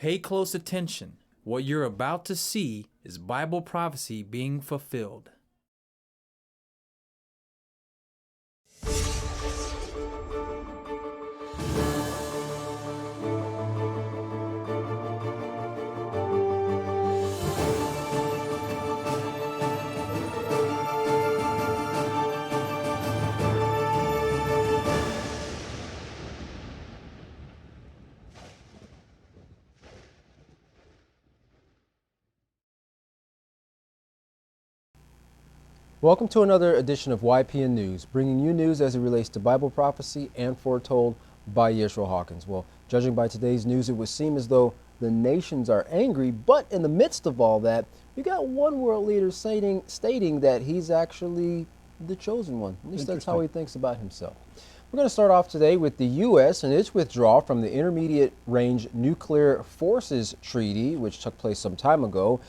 Pay close attention. What you're about to see is Bible prophecy being fulfilled. Welcome to another edition of YPN News, bringing you news as it relates to Bible prophecy and foretold by Yeshua Hawkins. Well, judging by today's news, it would seem as though the nations are angry, but in the midst of all that, you got one world leader stating that he's actually the chosen one. At least that's how he thinks about himself. We're going to start off today with the U.S. and its withdrawal from the Intermediate Range Nuclear Forces Treaty, which took place some time ago,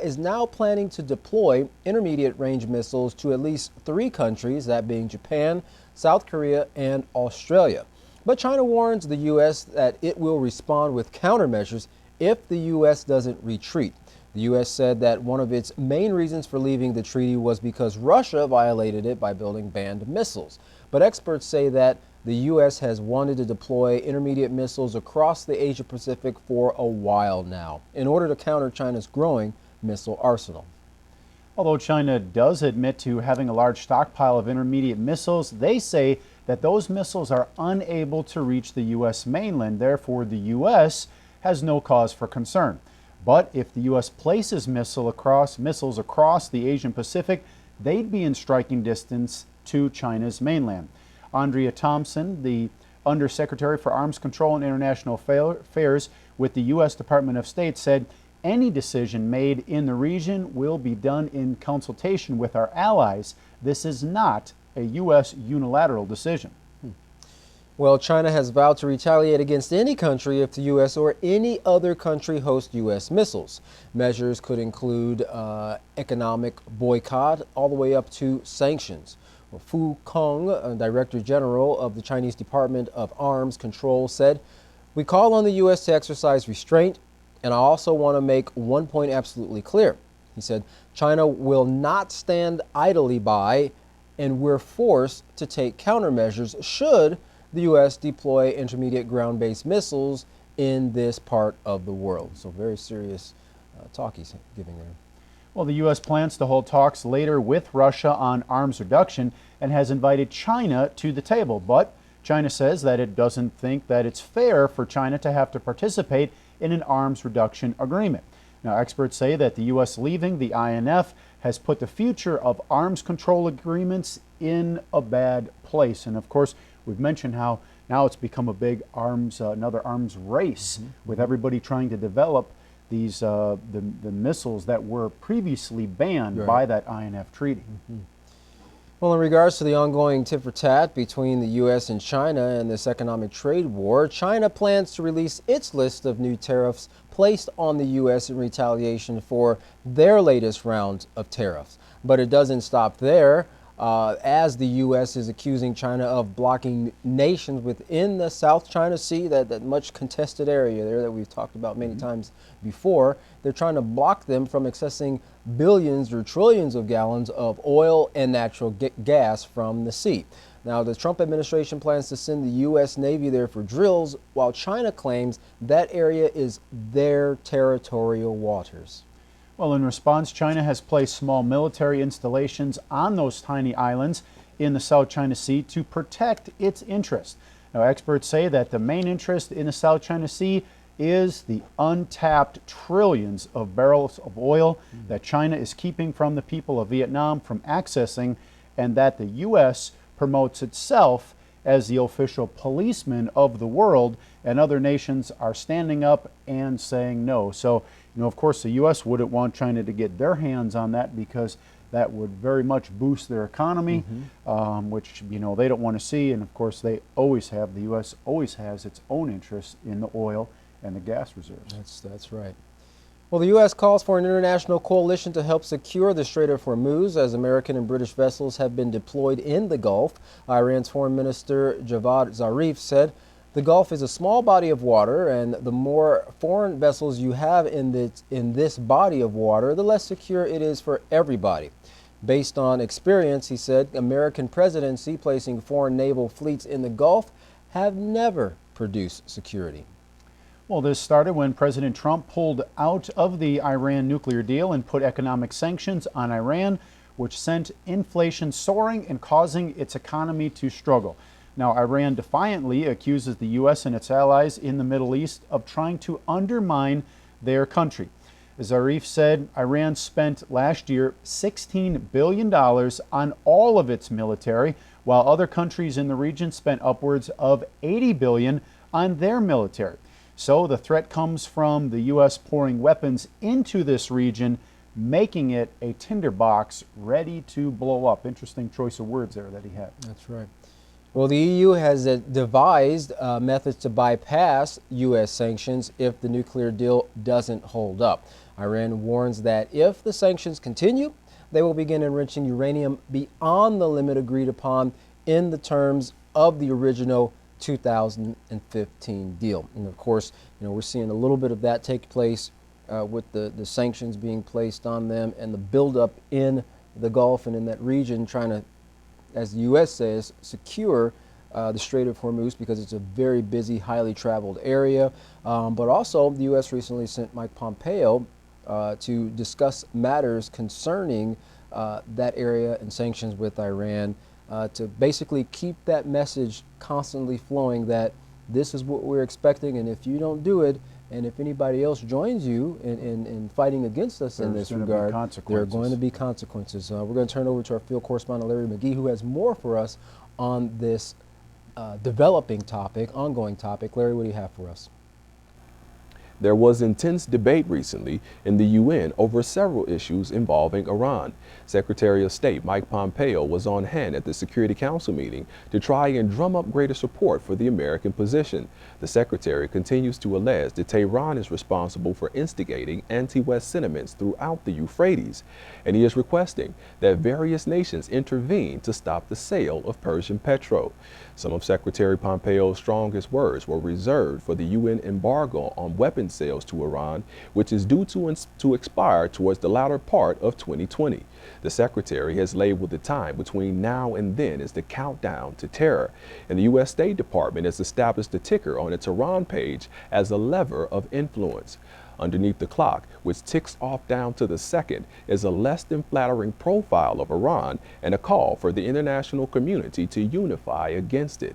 is now planning to deploy intermediate range missiles to at least 3 countries, that being Japan, South Korea, and Australia. But China warns the U.S. that it will respond with countermeasures if the U.S. doesn't retreat. The U.S. said that one of its main reasons for leaving the treaty was because Russia violated it by building banned missiles. But experts say that the U.S. has wanted to deploy intermediate missiles across the Asia-Pacific for a while now in order to counter China's growing missile arsenal. Although China does admit to having a large stockpile of intermediate missiles, they say that those missiles are unable to reach the U.S. mainland. Therefore, the U.S. has no cause for concern. But if the U.S. places missiles across the Asian Pacific, they'd be in striking distance to China's mainland. Andrea Thompson, the Undersecretary for Arms Control and International Affairs with the U.S. Department of State, said any decision made in the region will be done in consultation with our allies. This is not a U.S. unilateral decision. Well, China has vowed to retaliate against any country if the U.S. or any other country hosts U.S. missiles. Measures could include economic boycott all the way up to sanctions. Well, Fu Kong, Director General of the Chinese Department of Arms Control, said, "We call on the U.S. to exercise restraint, and I also want to make one point absolutely clear." He said, "China will not stand idly by, and we're forced to take countermeasures should the U.S. deploy intermediate ground-based missiles in this part of the world." So very serious talk he's giving there. Well, the U.S. plans to hold talks later with Russia on arms reduction and has invited China to the table. But China says that it doesn't think that it's fair for China to have to participate in an arms reduction agreement. Now, experts say that the U.S. leaving the INF has put the future of arms control agreements in a bad place. And of course, we've mentioned how now it's become a big another arms race with everybody trying to develop these the missiles that were previously banned by that INF treaty. Well, in regards to the ongoing tit-for-tat between the U.S. and China and this economic trade war, China plans to release its list of new tariffs placed on the U.S. in retaliation for their latest round of tariffs. But it doesn't stop there, as the U.S. is accusing China of blocking nations within the South China Sea, that much contested area there that we've talked about many times before. They're trying to block them from accessing billions or trillions of gallons of oil and natural gas from the sea. Now, the Trump administration plans to send the U.S. Navy there for drills, while China claims that area is their territorial waters. Well, in response, China has placed small military installations on those tiny islands in the South China Sea to protect its interests. Now, experts say that the main interest in the South China Sea is the untapped trillions of barrels of oil that China is keeping from the people of Vietnam from accessing, and that the U.S. promotes itself as the official policeman of the world, and other nations are standing up and saying no. So, of course, the U.S. wouldn't want China to get their hands on that because that would very much boost their economy, which, they don't want to see. And, of course, the U.S. always has its own interest in the oil and the gas reserves. That's right. Well, the U.S. calls for an international coalition to help secure the Strait of Hormuz as American and British vessels have been deployed in the Gulf. Iran's Foreign Minister Javad Zarif said The Gulf is a small body of water, and the more foreign vessels you have in this body of water, the less secure it is for everybody. Based on experience, he said, American presidency placing foreign naval fleets in the Gulf have never produced security. Well, this started when President Trump pulled out of the Iran nuclear deal and put economic sanctions on Iran, which sent inflation soaring and causing its economy to struggle. Now, Iran defiantly accuses the U.S. and its allies in the Middle East of trying to undermine their country. As Zarif said, Iran spent last year $16 billion on all of its military, while other countries in the region spent upwards of $80 billion on their military. So the threat comes from the U.S. pouring weapons into this region, making it a tinderbox ready to blow up. Interesting choice of words there that he had. That's right. Well, the EU has devised methods to bypass U.S. sanctions if the nuclear deal doesn't hold up. Iran warns that if the sanctions continue, they will begin enriching uranium beyond the limit agreed upon in the terms of the original 2015 deal. And of course, we're seeing a little bit of that take place with the sanctions being placed on them and the buildup in the Gulf and in that region, trying to, as the U.S. says, secure the Strait of Hormuz because it's a very busy, highly traveled area. But also, the U.S. recently sent Mike Pompeo to discuss matters concerning that area and sanctions with Iran, to basically keep that message constantly flowing that this is what we're expecting, and if you don't do it, and if anybody else joins you in fighting against us in this regard, there are going to be consequences. We're going to turn over to our field correspondent, Larry McGee, who has more for us on this developing topic, ongoing topic. Larry, what do you have for us? There was intense debate recently in the UN over several issues involving Iran. Secretary of State Mike Pompeo was on hand at the Security Council meeting to try and drum up greater support for the American position. The secretary continues to allege that Tehran is responsible for instigating anti-West sentiments throughout the Euphrates, and he is requesting that various nations intervene to stop the sale of Persian petrol. Some of Secretary Pompeo's strongest words were reserved for the UN embargo on weapons sales to Iran, which is due to expire towards the latter part of 2020. The secretary has labeled the time between now and then as the countdown to terror, and the U.S. State Department has established a ticker on its Iran page as a lever of influence. Underneath the clock, which ticks off down to the second, is a less than flattering profile of Iran and a call for the international community to unify against it.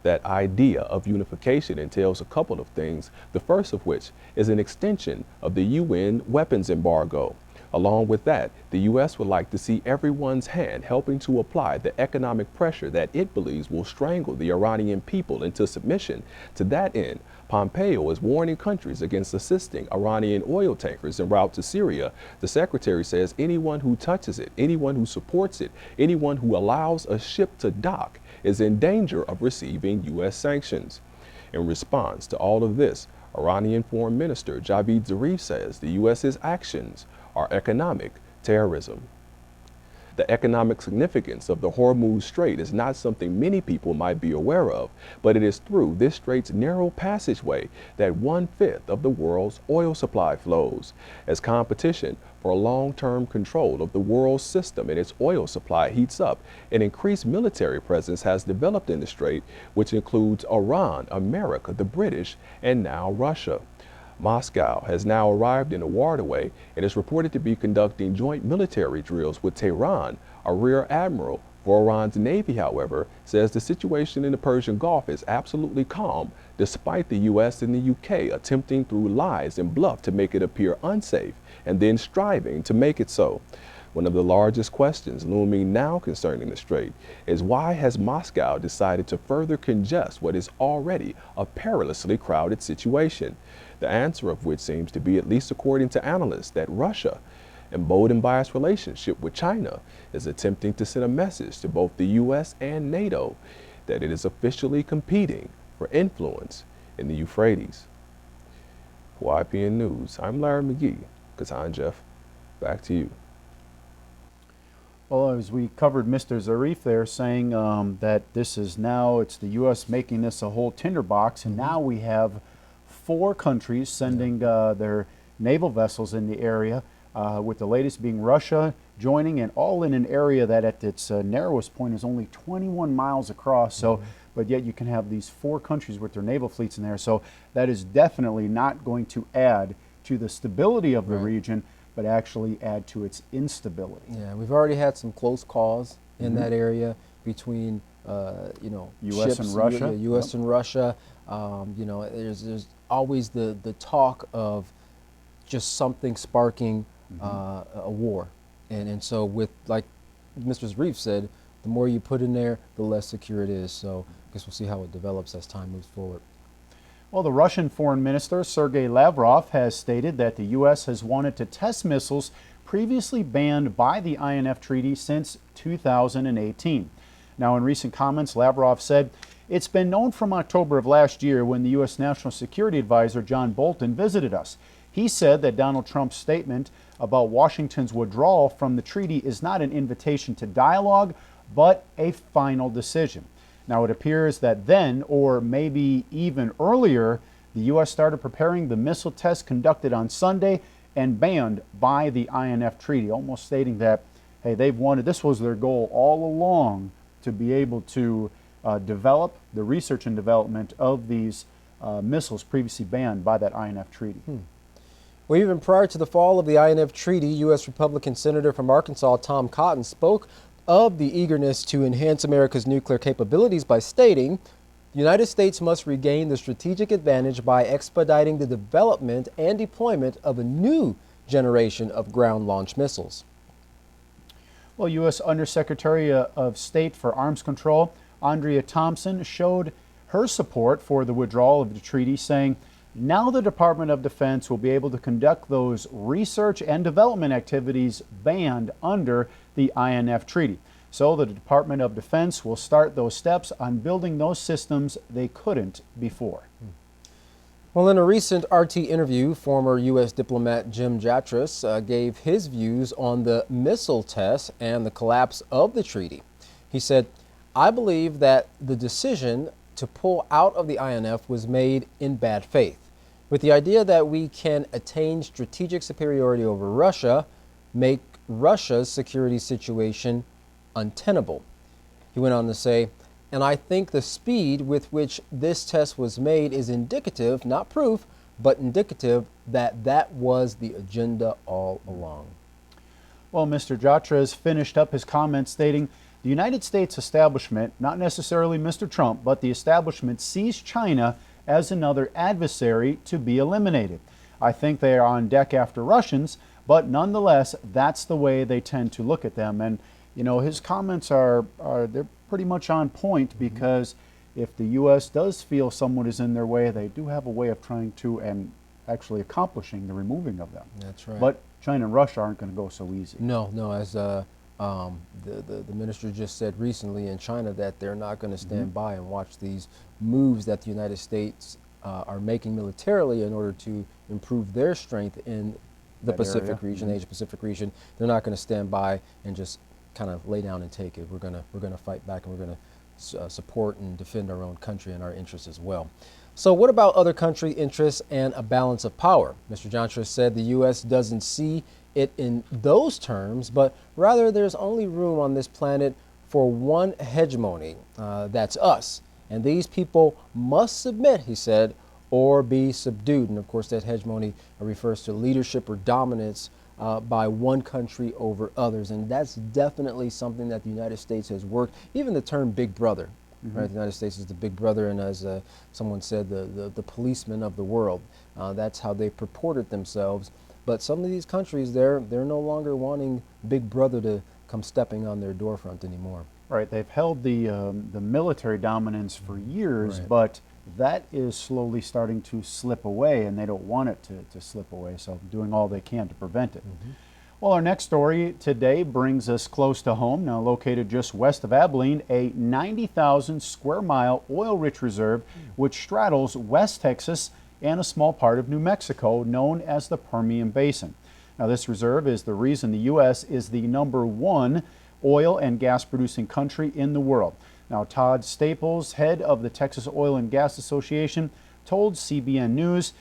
That idea of unification entails a couple of things, the first of which is an extension of the UN weapons embargo. Along with that, the U.S. would like to see everyone's hand helping to apply the economic pressure that it believes will strangle the Iranian people into submission. To that end, Pompeo is warning countries against assisting Iranian oil tankers en route to Syria. The secretary says anyone who touches it, anyone who supports it, anyone who allows a ship to dock is in danger of receiving U.S. sanctions. In response to all of this, Iranian Foreign Minister Javad Zarif says the U.S.'s actions are economic terrorism. The economic significance of the Hormuz Strait is not something many people might be aware of, but it is through this strait's narrow passageway that 1/5 of the world's oil supply flows. As competition for long-term control of the world system and its oil supply heats up, an increased military presence has developed in the strait, which includes Iran, America, the British, and now Russia. Moscow has now arrived in the waterway and is reported to be conducting joint military drills with Tehran. A rear admiral for Iran's Navy, however, says the situation in the Persian Gulf is absolutely calm, despite the U.S. and the U.K. attempting through lies and bluff to make it appear unsafe and then striving to make it so. One of the largest questions looming now concerning the strait is why has Moscow decided to further congest what is already a perilously crowded situation? The answer of which seems to be, at least according to analysts, that Russia, emboldened by its relationship with China, is attempting to send a message to both the U.S. and NATO that it is officially competing for influence in the Euphrates. For YPN News, I'm Larry McGee. Katan Jeff, back to you. Well, as we covered Mr. Zarif there saying that this is now, it's the U.S. making this a whole tinderbox, and now we have 4 countries sending their naval vessels in the area, with the latest being Russia joining, and all in an area that at its narrowest point is only 21 miles across. So, but yet you can have these 4 countries with their naval fleets in there. So that is definitely not going to add to the stability of the region, but actually add to its instability. Yeah, we've already had some close calls in that area between, U.S. ships, and Russia. U.S. and Russia. There's always the talk of just something sparking a war. And so with, like Mr. Zarif said, the more you put in there, the less secure it is. So I guess we'll see how it develops as time moves forward. Well, the Russian Foreign Minister, Sergei Lavrov, has stated that the U.S. has wanted to test missiles previously banned by the INF Treaty since 2018. Now, in recent comments, Lavrov said, "It's been known from October of last year when the U.S. National Security Advisor John Bolton visited us. He said that Donald Trump's statement about Washington's withdrawal from the treaty is not an invitation to dialogue, but a final decision." Now, it appears that then, or maybe even earlier, the U.S. started preparing the missile test conducted on Sunday and banned by the INF Treaty, almost stating that, hey, they've wanted, this was their goal all along, to be able to develop the research and development of these missiles previously banned by that INF Treaty. Well, even prior to the fall of the INF Treaty, U.S. Republican Senator from Arkansas Tom Cotton spoke of the eagerness to enhance America's nuclear capabilities by stating, "The United States must regain the strategic advantage by expediting the development and deployment of a new generation of ground-launched missiles." Well, U.S. Undersecretary of State for Arms Control, Andrea Thompson, showed her support for the withdrawal of the treaty, saying, "Now the Department of Defense will be able to conduct those research and development activities banned under the INF Treaty. So the Department of Defense will start those steps on building those systems they couldn't before." Well, in a recent RT interview, former U.S. diplomat Jim Jatras gave his views on the missile test and the collapse of the treaty. He said, "I believe that the decision to pull out of the INF was made in bad faith, with the idea that we can attain strategic superiority over Russia, make Russia's security situation untenable." He went on to say, "And I think the speed with which this test was made is indicative, not proof, but indicative that that was the agenda all along." Well, Mr. Jatras finished up his comments stating, "The United States establishment, not necessarily Mr. Trump, but the establishment sees China as another adversary to be eliminated. I think they are on deck after Russians, but nonetheless, that's the way they tend to look at them." And, you know, his comments are they're pretty much on point, because if the U.S. does feel someone is in their way, they do have a way of trying to and actually accomplishing the removing of them. That's right. But China and Russia aren't going to go so easy. No, as the minister just said recently in China, that they're not going to stand by and watch these moves that the United States are making militarily in order to improve their strength in the Pacific region, Asia Pacific region. They're not going to stand by and just kind of lay down and take it. We're going to fight back, and we're going to support and defend our own country and our interests as well. So what about other country interests and a balance of power? Mr. Jantras said the U.S. doesn't see it in those terms, but rather there's only room on this planet for one hegemony, that's us. And these people must submit, he said, or be subdued. And of course, that hegemony refers to leadership or dominance by one country over others. And that's definitely something that the United States has worked. Even the term big brother, right? The United States is the big brother, and as someone said, the policeman of the world. That's how they purported themselves. But some of these countries, they're no longer wanting big brother to come stepping on their doorfront anymore. Right, they've held the military dominance for years, but that is slowly starting to slip away, and they don't want it to slip away, so doing all they can to prevent it. Well, our next story today brings us close to home. Now located just west of Abilene, a 90,000 square mile oil-rich reserve which straddles West Texas and a small part of New Mexico, known as the Permian Basin. Now this reserve is the reason the U.S. is the #1 oil and gas producing country in the world. Now, Todd Staples, head of the Texas Oil and Gas Association, told CBN News,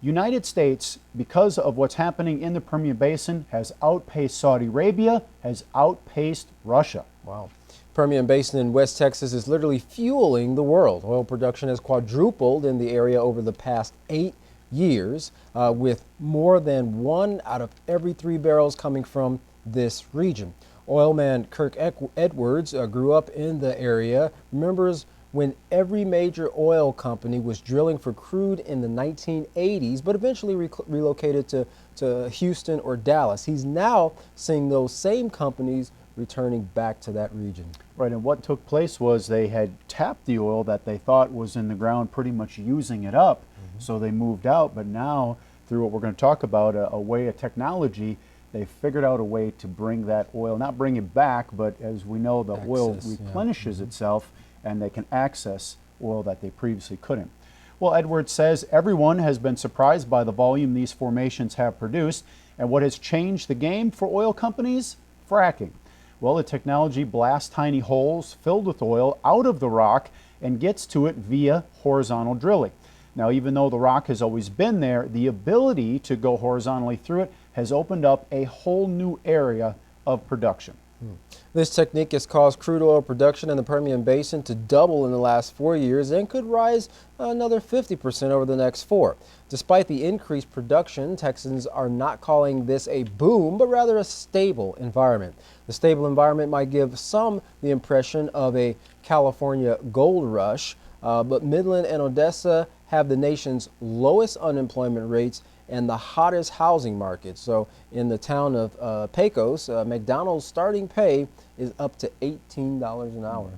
United States, because of what's happening in the Permian Basin, has outpaced Saudi Arabia, has outpaced Russia. Wow. Permian Basin in West Texas is literally fueling the world. Oil production has quadrupled in the area over the past 8 years, with more than 1 out of every 3 barrels coming from this region. Oilman Kirk Edwards grew up in the area, remembers when every major oil company was drilling for crude in the 1980s, but eventually relocated to Houston or Dallas. He's now seeing those same companies returning back to that region. Right, and what took place was they had tapped the oil that they thought was in the ground, pretty much using it up. So they moved out, but now through what we're going to talk about, a technology, they figured out a way to bring that oil, not bring it back, but as we know, the oil replenishes itself and they can access oil that they previously couldn't. Well, Edwards says everyone has been surprised by the volume these formations have produced, and what has changed the game for oil companies? Fracking. Well, the technology blasts tiny holes filled with oil out of the rock and gets to it via horizontal drilling. Now, even though the rock has always been there, the ability to go horizontally through it has opened up a whole new area of production. This technique has caused crude oil production in the Permian Basin to double in the last 4 years and could rise another 50% over the next 4. Despite the increased production, Texans are not calling this a boom, but rather a stable environment. The stable environment might give some the impression of a California gold rush, but Midland and Odessa have the nation's lowest unemployment rates and the hottest housing market. So in the town of Pecos, McDonald's starting pay is up to $18 an hour.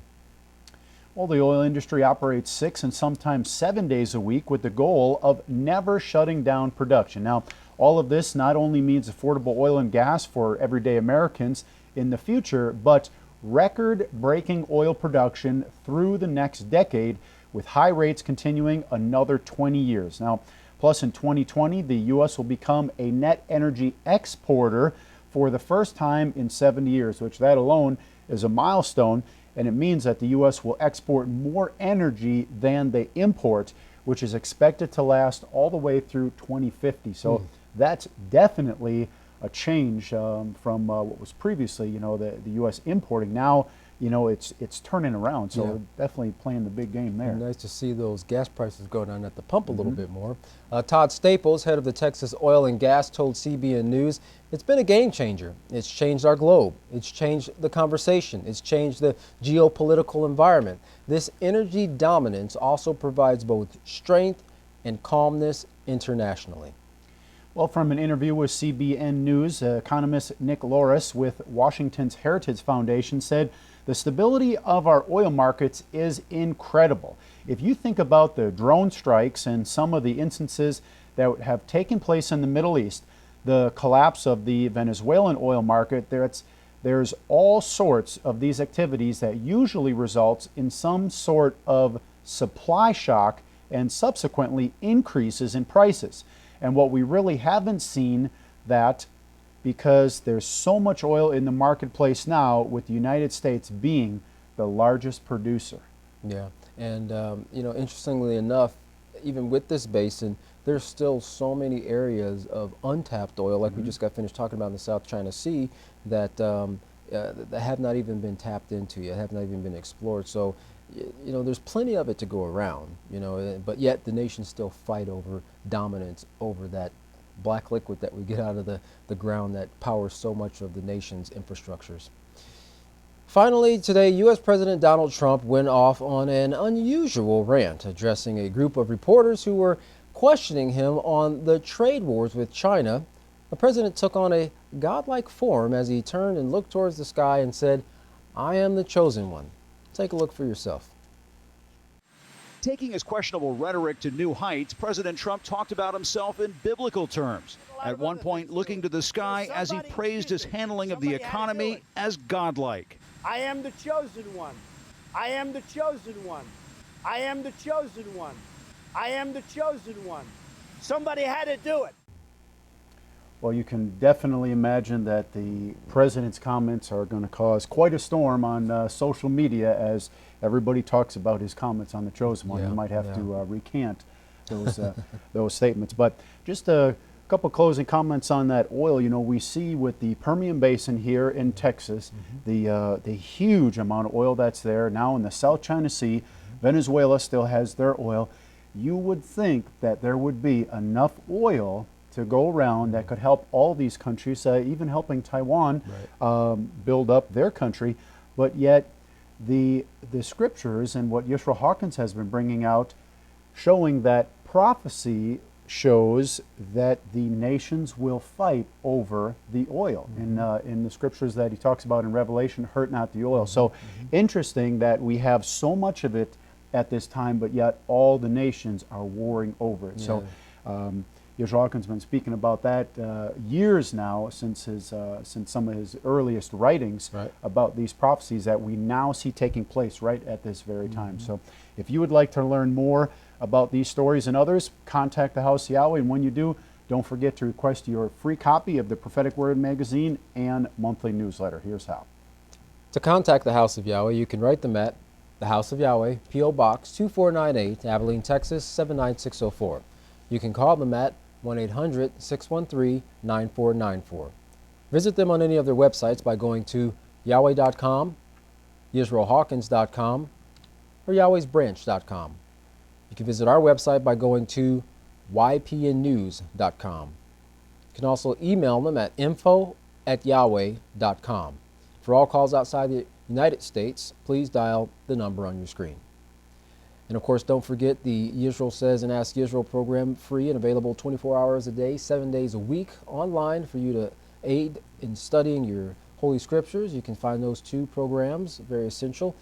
Well, the oil industry operates 6 and sometimes 7 days a week with the goal of never shutting down production. Now, all of this not only means affordable oil and gas for everyday Americans in the future, but record-breaking oil production through the next decade, with high rates continuing another 20 years. Now, plus in 2020, the U.S. will become a net energy exporter for the first time in 70 years, which that alone is a milestone, and it means that the U.S. will export more energy than they import, which is expected to last all the way through 2050. So that's definitely a change from what was previously, the U.S. importing. Now, it's turning around, so definitely playing the big game there. Nice to see those gas prices go down at the pump a little bit more. Todd Staples, head of the Texas Oil and Gas, told CBN News, it's been a game changer. It's changed our globe. It's changed the conversation. It's changed the geopolitical environment. This energy dominance also provides both strength and calmness internationally. Well, from an interview with CBN News, economist Nick Loris with Washington's Heritage Foundation said, the stability of our oil markets is incredible. If you think about the drone strikes and some of the instances that have taken place in the Middle East, the collapse of the Venezuelan oil market, there's all sorts of these activities that usually results in some sort of supply shock and subsequently increases in prices. And what we really haven't seen that, because there's so much oil in the marketplace now, with the United States being the largest producer. Yeah, and interestingly enough, even with this basin, there's still so many areas of untapped oil, like we just got finished talking about in the South China Sea, that that have not even been tapped into yet, have not even been explored. So, there's plenty of it to go around, but yet the nations still fight over dominance over that black liquid that we get out of the ground that powers so much of the nation's infrastructures. Finally, today, U.S. President Donald Trump went off on an unusual rant, addressing a group of reporters who were questioning him on the trade wars with China. The president took on a godlike form as he turned and looked towards the sky and said, "I am the chosen one." Take a look for yourself. Taking his questionable rhetoric to new heights, President Trump talked about himself in biblical terms. At one point, looking to the sky as he praised his handling of the economy as godlike. I am the chosen one. I am the chosen one. I am the chosen one. I am the chosen one. Somebody had to do it. Well, you can definitely imagine that the president's comments are going to cause quite a storm on social media as everybody talks about his comments on the Chosen One. Yeah, You might have yeah. to recant those those statements. But just a couple closing comments on that oil. You know, we see with the Permian Basin here in Texas, the huge amount of oil that's there now in the South China Sea. Venezuela still has their oil. You would think that there would be enough oil to go around that could help all these countries, even helping Taiwan build up their country. But yet the scriptures and what Yisrael Hawkins has been bringing out, showing that prophecy shows that the nations will fight over the oil. In the scriptures that he talks about in Revelation, hurt not the oil. So interesting that we have so much of it at this time, but yet all the nations are warring over it. So Yisrael Hawkins has been speaking about that years now, since some of his earliest writings about these prophecies that we now see taking place right at this very time. So if you would like to learn more about these stories and others, contact the House of Yahweh, and when you do, don't forget to request your free copy of the Prophetic Word magazine and monthly newsletter. Here's how. To contact the House of Yahweh, you can write them at the House of Yahweh, P.O. Box 2498, Abilene, Texas 79604. You can call them at 1-800-613-9494. Visit them on any of their websites by going to Yahweh.com, YisraelHawkins.com, or Yahweh'sBranch.com. You can visit our website by going to YPNnews.com. You can also email them at info@yahweh.com. For all calls outside the United States, please dial the number on your screen. And of course, don't forget the Yisrael Says and Ask Yisrael program, free and available 24 hours a day, 7 days a week, online for you to aid in studying your Holy Scriptures. You can find those two programs, very essential,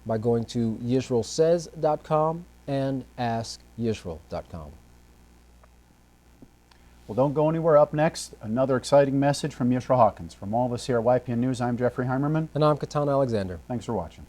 by going to YisraelSays.com and AskYisrael.com. Well, don't go anywhere. Up next, another exciting message from Yisrael Hawkins. From all of us here at YPN News, I'm Jeffrey Heimerman. And I'm Katan Alexander. Thanks for watching.